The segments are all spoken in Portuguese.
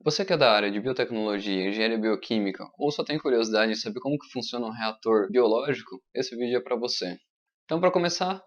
Você que é da área de biotecnologia, engenharia bioquímica ou só tem curiosidade em saber como que funciona um reator biológico, esse vídeo é para você. Então, para começar,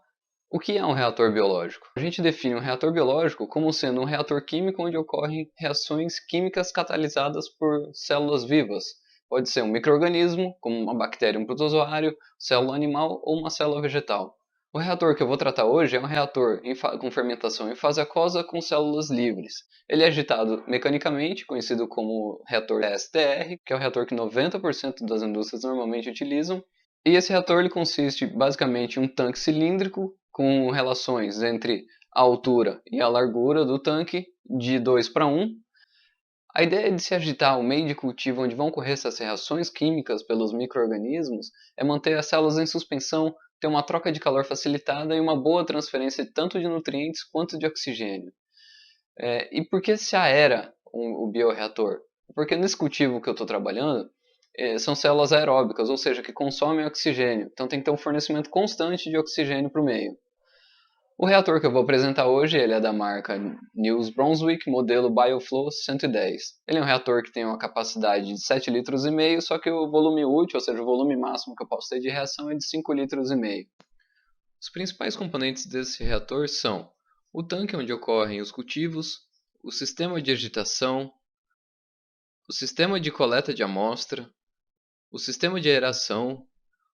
o que é um reator biológico? A gente define um reator biológico como sendo um reator químico onde ocorrem reações químicas catalisadas por células vivas. Pode ser um micro-organismo, como uma bactéria, um protozoário, célula animal ou uma célula vegetal. O reator que eu vou tratar hoje é um reator com fermentação em fase aquosa com células livres. Ele é agitado mecanicamente, conhecido como reator STR, que é o reator que 90% das indústrias normalmente utilizam. E esse reator ele consiste basicamente em um tanque cilíndrico com relações entre a altura e a largura do tanque de 2:1. A ideia de se agitar o meio de cultivo onde vão ocorrer essas reações químicas pelos micro-organismos é manter as células em suspensão, ter uma troca de calor facilitada e uma boa transferência tanto de nutrientes quanto de oxigênio. E por que se aera o bioreator? Porque nesse cultivo que eu estou trabalhando, são células aeróbicas, ou seja, que consomem oxigênio. Então tem que ter um fornecimento constante de oxigênio para o meio. O reator que eu vou apresentar hoje ele é da marca News Brunswick, modelo BioFlow 110. Ele é um reator que tem uma capacidade de 7,5 litros, só que o volume útil, ou seja, o volume máximo que eu posso ter de reação é de 5,5 litros. Os principais componentes desse reator são o tanque onde ocorrem os cultivos, o sistema de agitação, o sistema de coleta de amostra, o sistema de aeração,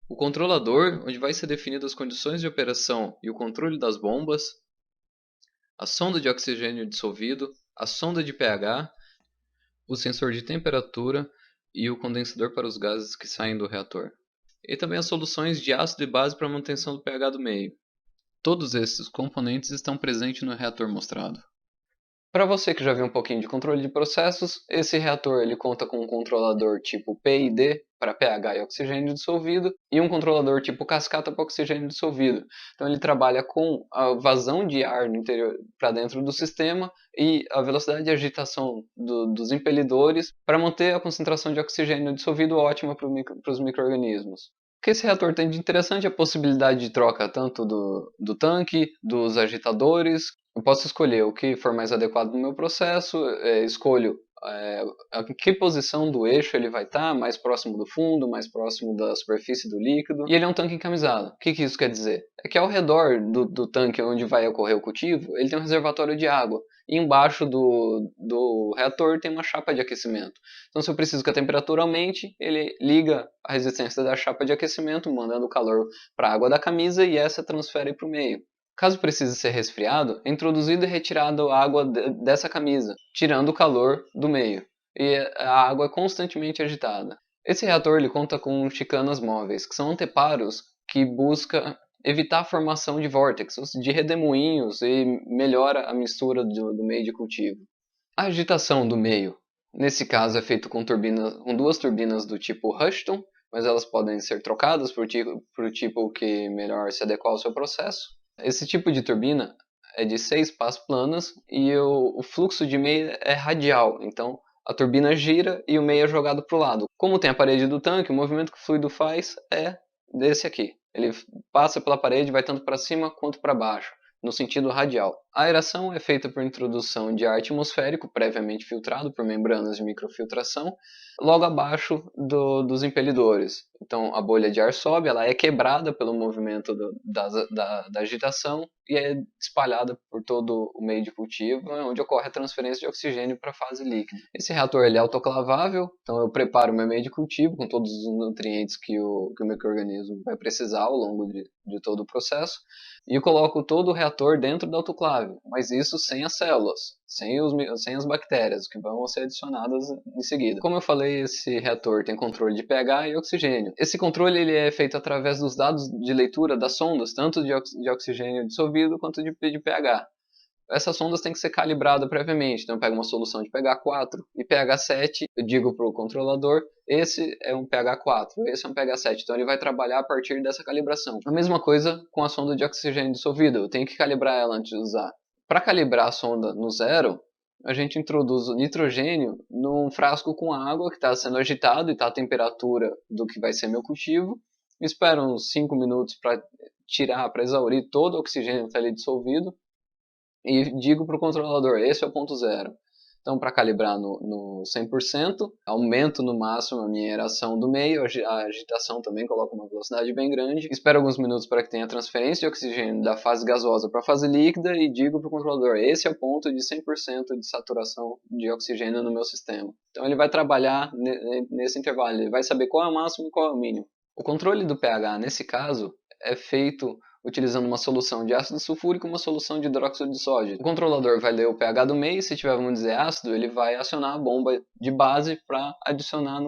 o controlador, onde vai ser definido as condições de operação e o controle das bombas, a sonda de oxigênio dissolvido, a sonda de pH, o sensor de temperatura e o condensador para os gases que saem do reator. E também as soluções de ácido e base para a manutenção do pH do meio. Todos esses componentes estão presentes no reator mostrado. Para você que já viu um pouquinho de controle de processos, esse reator ele conta com um controlador tipo PID para pH e oxigênio dissolvido e um controlador tipo cascata para oxigênio dissolvido. Então ele trabalha com a vazão de ar no interior para dentro do sistema e a velocidade de agitação dos impelidores para manter a concentração de oxigênio dissolvido ótima para os micro-organismos. O que esse reator tem de interessante é a possibilidade de troca tanto do tanque, dos agitadores. Eu posso escolher o que for mais adequado no meu processo, escolho a que posição do eixo ele vai estar, mais próximo do fundo, mais próximo da superfície do líquido. E ele é um tanque encamisado. O que isso quer dizer? É que ao redor do tanque onde vai ocorrer o cultivo, ele tem um reservatório de água. E embaixo do reator tem uma chapa de aquecimento. Então, se eu preciso que a temperatura aumente, ele liga a resistência da chapa de aquecimento, mandando calor para a água da camisa e essa transfere para o meio. Caso precise ser resfriado, é introduzido e retirado a água dessa camisa, tirando o calor do meio. E a água é constantemente agitada. Esse reator ele conta com chicanas móveis, que são anteparos que buscam evitar a formação de vórtices, de redemoinhos e melhora a mistura do meio de cultivo. A agitação do meio, nesse caso, é feito com duas turbinas do tipo Rushton, mas elas podem ser trocadas por tipo que melhor se adequa ao seu processo. Esse tipo de turbina é de 6 pás planas e o fluxo de meio é radial, então a turbina gira e o meio é jogado para o lado. Como tem a parede do tanque, o movimento que o fluido faz é desse aqui. Ele passa pela parede, vai tanto para cima quanto para baixo, no sentido radial. A aeração é feita por introdução de ar atmosférico, previamente filtrado por membranas de microfiltração, logo abaixo dos impelidores. Então a bolha de ar sobe, ela é quebrada pelo movimento da agitação e é espalhada por todo o meio de cultivo, onde ocorre a transferência de oxigênio para a fase líquida. Esse reator ele é autoclavável, então eu preparo o meu meio de cultivo com todos os nutrientes que o micro-organismo vai precisar ao longo de todo o processo, e eu coloco todo o reator dentro da autoclave, mas isso sem as células, sem as bactérias, que vão ser adicionadas em seguida. Como eu falei, esse reator tem controle de pH e oxigênio. Esse controle ele é feito através dos dados de leitura das sondas, tanto de oxigênio dissolvido quanto de pH. Essas sondas têm que ser calibradas previamente, então eu pego uma solução de pH 4 e pH 7, eu digo para o controlador, esse é um pH 4, esse é um pH 7, então ele vai trabalhar a partir dessa calibração. A mesma coisa com a sonda de oxigênio dissolvido, eu tenho que calibrar ela antes de usar. Para calibrar a sonda no zero, a gente introduz o nitrogênio num frasco com água que está sendo agitado e está a temperatura do que vai ser meu cultivo. Espero uns 5 minutos para exaurir todo o oxigênio que está ali dissolvido. E digo para o controlador, esse é o ponto zero. Então, para calibrar no 100%, aumento no máximo a minha aeração do meio, a agitação também coloco uma velocidade bem grande. Espero alguns minutos para que tenha transferência de oxigênio da fase gasosa para a fase líquida e digo para o controlador, esse é o ponto de 100% de saturação de oxigênio no meu sistema. Então ele vai trabalhar nesse intervalo, ele vai saber qual é o máximo e qual é o mínimo. O controle do pH, nesse caso, é feito utilizando uma solução de ácido sulfúrico e uma solução de hidróxido de sódio. O controlador vai ler o pH do meio, se tiver, vamos dizer, ácido, ele vai acionar a bomba de base para adicionar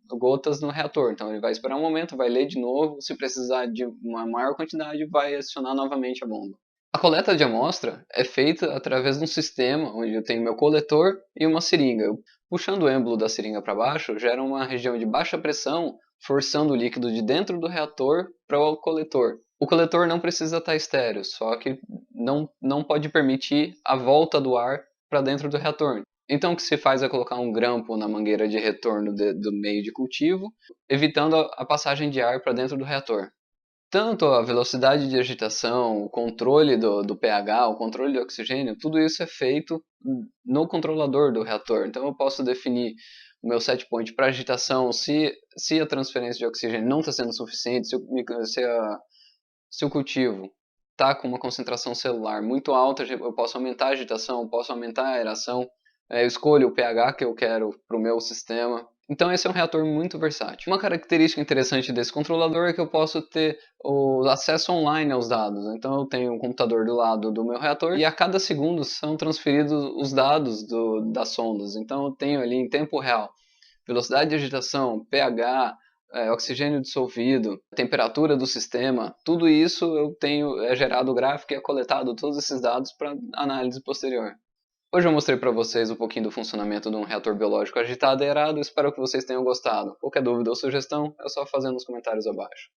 gotas no reator. Então ele vai esperar um momento, vai ler de novo, se precisar de uma maior quantidade, vai adicionar novamente a bomba. A coleta de amostra é feita através de um sistema onde eu tenho meu coletor e uma seringa. Puxando o êmbolo da seringa para baixo, gera uma região de baixa pressão, forçando o líquido de dentro do reator para o coletor. O coletor não precisa estar estéreo, só que não pode permitir a volta do ar para dentro do reator. Então o que se faz é colocar um grampo na mangueira de retorno do meio de cultivo, evitando a passagem de ar para dentro do reator. Tanto a velocidade de agitação, o controle do pH, o controle do oxigênio, tudo isso é feito no controlador do reator. Então eu posso definir o meu set point para agitação, se a transferência de oxigênio não está sendo suficiente, se o cultivo está com uma concentração celular muito alta, eu posso aumentar a agitação, posso aumentar a aeração, eu escolho o pH que eu quero para o meu sistema. Então esse é um reator muito versátil. Uma característica interessante desse controlador é que eu posso ter o acesso online aos dados. Então eu tenho um computador do lado do meu reator e a cada segundo são transferidos os dados das sondas. Então eu tenho ali em tempo real velocidade de agitação, pH, oxigênio dissolvido, temperatura do sistema, tudo isso é gerado gráfico e é coletado todos esses dados para análise posterior. Hoje eu mostrei para vocês um pouquinho do funcionamento de um reator biológico agitado e aerado, espero que vocês tenham gostado. Qualquer dúvida ou sugestão é só fazer nos comentários abaixo.